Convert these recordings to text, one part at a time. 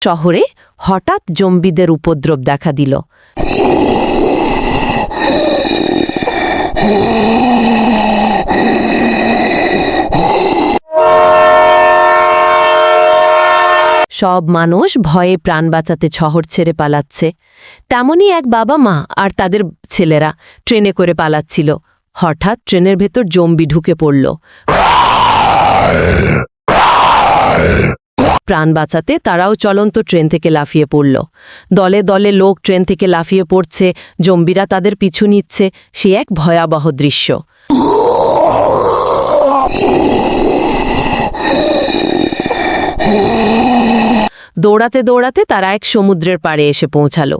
শহরে হঠাৎ জম্বিদের উপদ্রব দেখা দিল। সব মানুষ ভয়ে প্রাণ বাঁচাতে শহর ছেড়ে পালাচ্ছে। তেমনই এক বাবা মা আর তাদের ছেলেরা ট্রেনে করে পালাচ্ছিল। হঠাৎ ট্রেনের ভেতর জম্বি ঢুকে পড়ল। প্রাণ বাঁচাতে তারাও চলন্ত ট্রেন থেকে লাফিয়ে পড়ল। দলে দলে লোক ট্রেন থেকে লাফিয়ে পড়ছে, জম্বিরা তাদের পিছু নিচ্ছে। সে এক ভয়াবহ দৃশ্য। দৌড়াতে দৌড়াতে তারা এক সমুদ্রের পাড়ে এসে পৌঁছালো।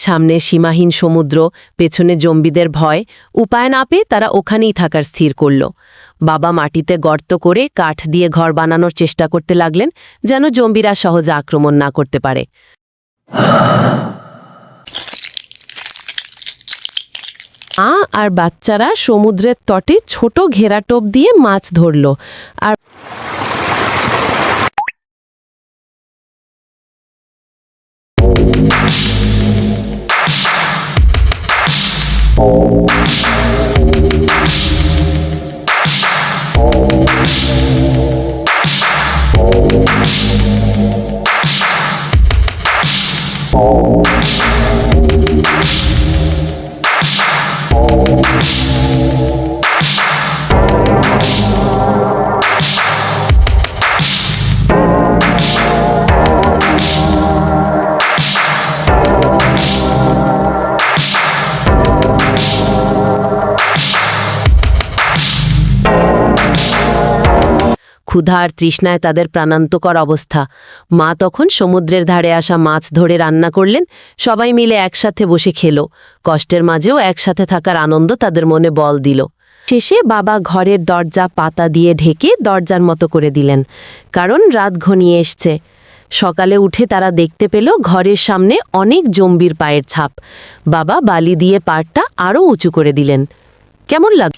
সামনে সীমাহীন সমুদ্র, পেছনে জম্বিদের ভয়। উপায় না পেয়ে তারা ওখানেই থাকার স্থির করল। বাবা মাটিতে গর্ত করে কাঠ দিয়ে ঘর বানানোর চেষ্টা করতে লাগলেন, যেন জম্বিরা সহজে আক্রমণ না করতে পারে। মা আর বাচ্চারা সমুদ্রের তটে ছোট ঘেরা টোপ দিয়ে মাছ ধরল। আর ক্ষুধা আর তৃষ্ণায় তাদের প্রাণান্তকর অবস্থা। মা তখন সমুদ্রের ধারে আসা মাছ ধরে রান্না করলেন। সবাই মিলে একসাথে বসে খেল। কষ্টের মাঝেও একসাথে থাকার আনন্দ তাদের মনে বল দিল। শেষে বাবা ঘরের দরজা পাতা দিয়ে ঢেকে দরজার মতো করে দিলেন, কারণ রাত ঘনিয়ে এসছে। সকালে উঠে তারা দেখতে পেল ঘরের সামনে অনেক জম্বির পায়ের ছাপ। বাবা বালি দিয়ে পাড়টা আরও উঁচু করে দিলেন। কেমন লাগ?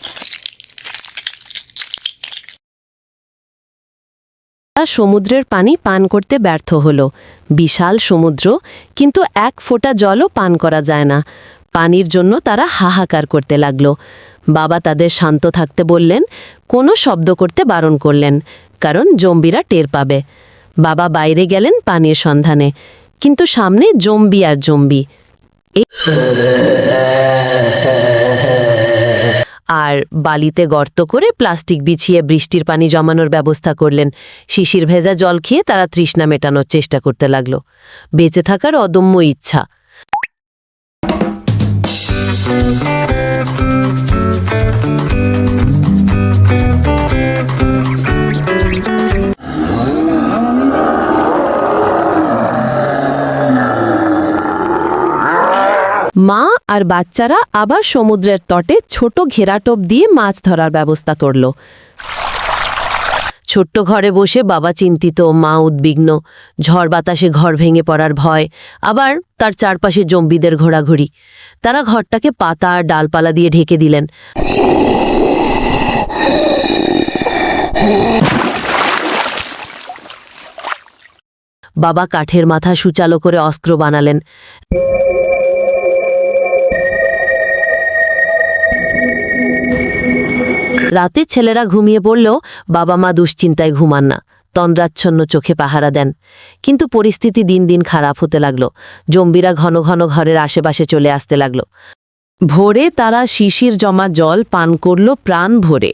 সমুদ্রের পানি পান করতে ব্যর্থ হল। বিশাল সমুদ্র, কিন্তু এক ফোঁটা জলও পান করা যায় না। পানির জন্য তারা হাহাকার করতে লাগল। বাবা তাদের শান্ত থাকতে বললেন, কোনো শব্দ করতে বারণ করলেন, কারণ জম্বিরা টের পাবে। বাবা বাইরে গেলেন পানির সন্ধানে, কিন্তু সামনে জম্বি আর জম্বি। আর বালিতে গর্ত করে প্লাস্টিক বিছিয়ে বৃষ্টির পানি জমানোর ব্যবস্থা করলেন। শিশির ভেজা জল খেয়ে তারা তৃষ্ণা মেটানোর চেষ্টা করতে লাগল। বেঁচে থাকার অদম্য ইচ্ছা। মা আর বাচ্চারা আবার সমুদ্রের তটে ছোট ঘেরাটোপ দিয়ে মাছ ধরার ব্যবস্থা করল। ছোট্ট ঘরে বসে বাবা চিন্তিত, মা উদ্বিগ্ন। ঝড় বাতাসে ঘর ভেঙে পড়ার ভয়, আবার তার চারপাশে জম্বিদের ঘোরাঘুরি। তারা ঘরটাকে পাতা আর ডালপালা দিয়ে ঢেকে দিলেন। বাবা কাঠের মাথা সুচালো করে অস্ত্র বানালেন। রাতে ছেলেরা ঘুমিয়ে পড়লেও বাবা মা দুশ্চিন্তায় ঘুমান না, তন্দ্রাচ্ছন্ন চোখে পাহারা দেন। কিন্তু পরিস্থিতি দিন দিন খারাপ হতে লাগল। জম্বিরা ঘন ঘন ঘরের আশেপাশে চলে আসতে লাগল। ভোরে তারা শিশির জমা জল পান করল প্রাণ ভরে।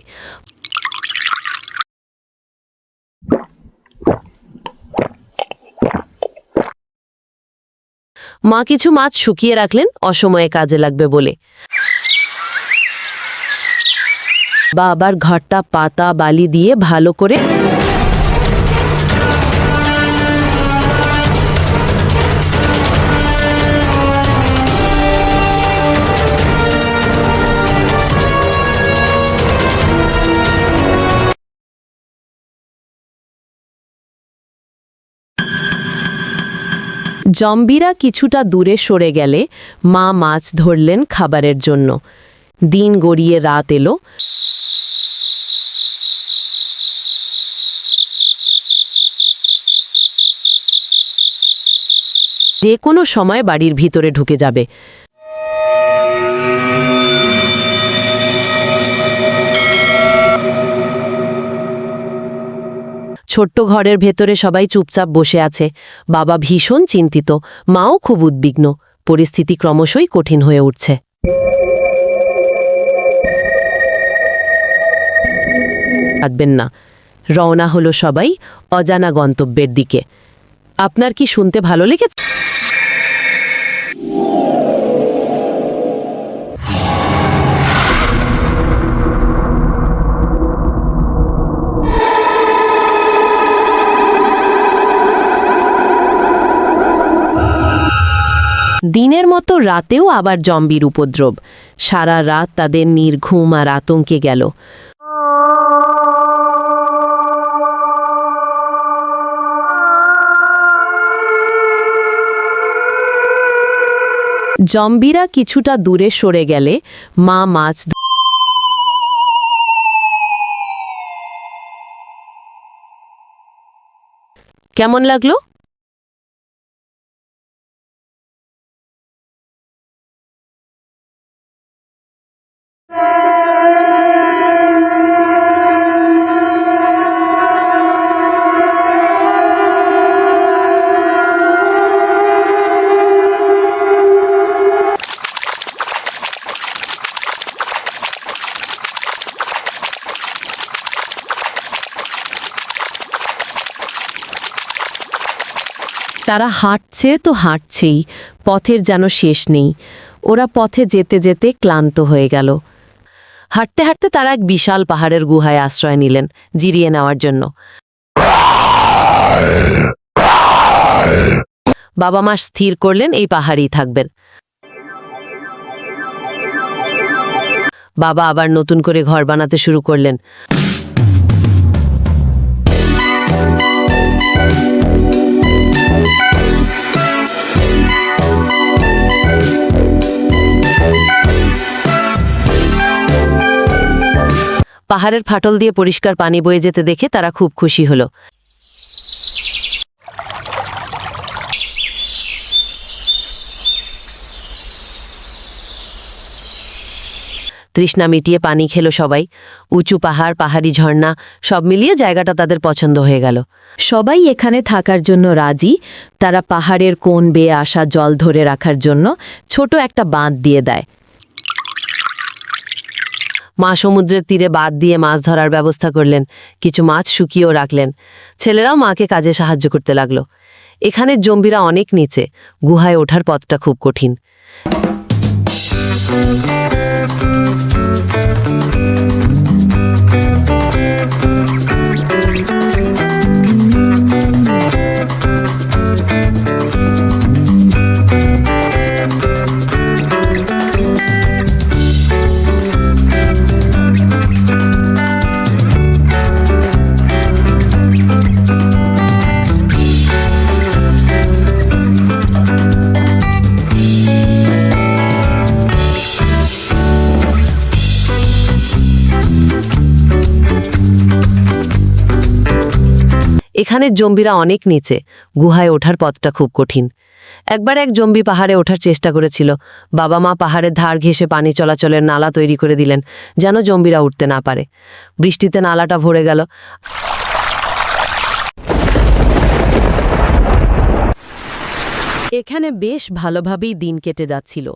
মা কিছু মাছ শুকিয়ে রাখলেন, অসময়ে কাজে লাগবে বলে। বাবার ঘরটা পাতা বালি দিয়ে ভালো করে জম্বিরা কিছুটা দূরে সরে গেলে মা মাছ ধরলেন খাবারের জন্য। দিন গড়িয়ে রাত এলো। যে কোনো সময় বাড়ির ভিতরে ঢুকে যাবে। ছোট্ট ঘরের ভেতরে সবাই চুপচাপ বসে আছে। বাবা ভীষণ চিন্তিত, মাও খুব উদ্বিগ্ন। পরিস্থিতি ক্রমশই কঠিন হয়ে উঠছে। থাকবেন না, রওনা হলো সবাই অজানা গন্তব্যের দিকে। আপনার কি শুনতে ভালো লেগেছে? দিনের মতো রাতেও আবার জম্বির উপদ্রব। সারা রাত তাদের নির্ঘুম আর আতঙ্কে গেল। জম্বিরা কিছুটা দূরে সরে গেলে মা মাছ কেমন লাগলো? তারা হাঁটছে তো হাঁটছেই, পথের যেন শেষ নেই। ওরা পথে যেতে যেতে ক্লান্ত হয়ে গেল। হাঁটতে হাঁটতে তারা এক বিশাল পাহাড়ের গুহায় আশ্রয় নিলেন, জিরিয়ে নেওয়ার জন্য। বাবা মা স্থির করলেন এই পাহাড়েই থাকবেন। বাবা আবার নতুন করে ঘর বানাতে শুরু করলেন। পাহাড়ের ফাটল দিয়ে পরিষ্কার পানি বয়ে যেতে দেখে তারা খুব খুশি হল। তৃষ্ণা মিটিয়ে পানি খেল সবাই। উঁচু পাহাড়, পাহাড়ি ঝর্ণা, সব মিলিয়ে জায়গাটা তাদের পছন্দ হয়ে গেল। সবাই এখানে থাকার জন্য রাজি। তারা পাহাড়ের কোণ বেয়ে আসা জল ধরে রাখার জন্য ছোট একটা বাঁধ দিয়ে দেয়। মা সমুদ্রের তীরে বাঁধ দিয়ে মাছ ধরার ব্যবস্থা করলেন, কিছু মাছ শুকিয়েও রাখলেন। ছেলেরাও মাকে কাজে সাহায্য করতে লাগলো। এখানে জম্বিরা অনেক নিচে, গুহায় ওঠার পথটা খুব কঠিন। এখানে জম্বিরা অনেক নিচে, গুহায় ওঠার পথটা খুব কঠিন। একবার এক জম্বি পাহাড়ে ওঠার চেষ্টা করেছিল। বাবা মা পাহাড়ের ধার ঘেঁষে পানি চলাচলের নালা তৈরি করে দিলেন, যেন জম্বিরা উঠতে না পারে। বৃষ্টিতে নালাটা ভরে গেল। এখানে বেশ ভালোভাবেই দিন কেটে যাচ্ছিল।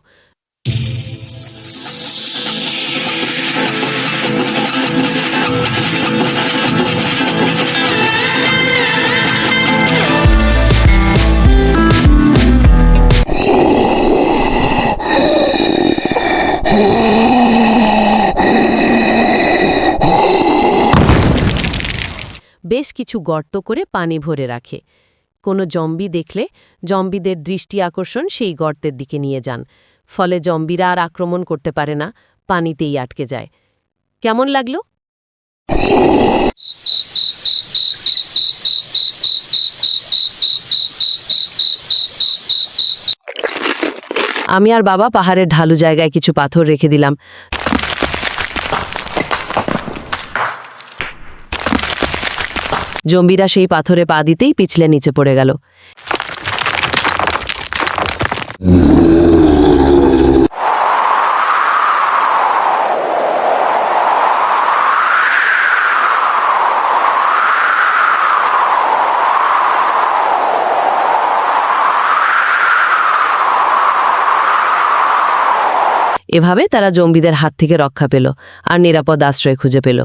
বেশ কিছু গর্ত করে পানি ভরে রাখে। কোনো জম্বি দেখলে জম্বিদের দৃষ্টি আকর্ষণ সেই গর্তের দিকে নিয়ে যান। ফলে জম্বিরা আর আক্রমণ করতে পারে না, পানিতেই আটকে যায়। কেমন লাগলো? আমি আর বাবা পাহাড়ের ঢালু জায়গায় কিছু পাথর রেখে দিলাম। জম্বিরা সেই পাথরে পা দিতেই পিছলে নিচে পড়ে গেল। এভাবে তারা জম্বিদের হাত থেকে রক্ষা পেল আর নিরাপদ আশ্রয় খুঁজে পেল।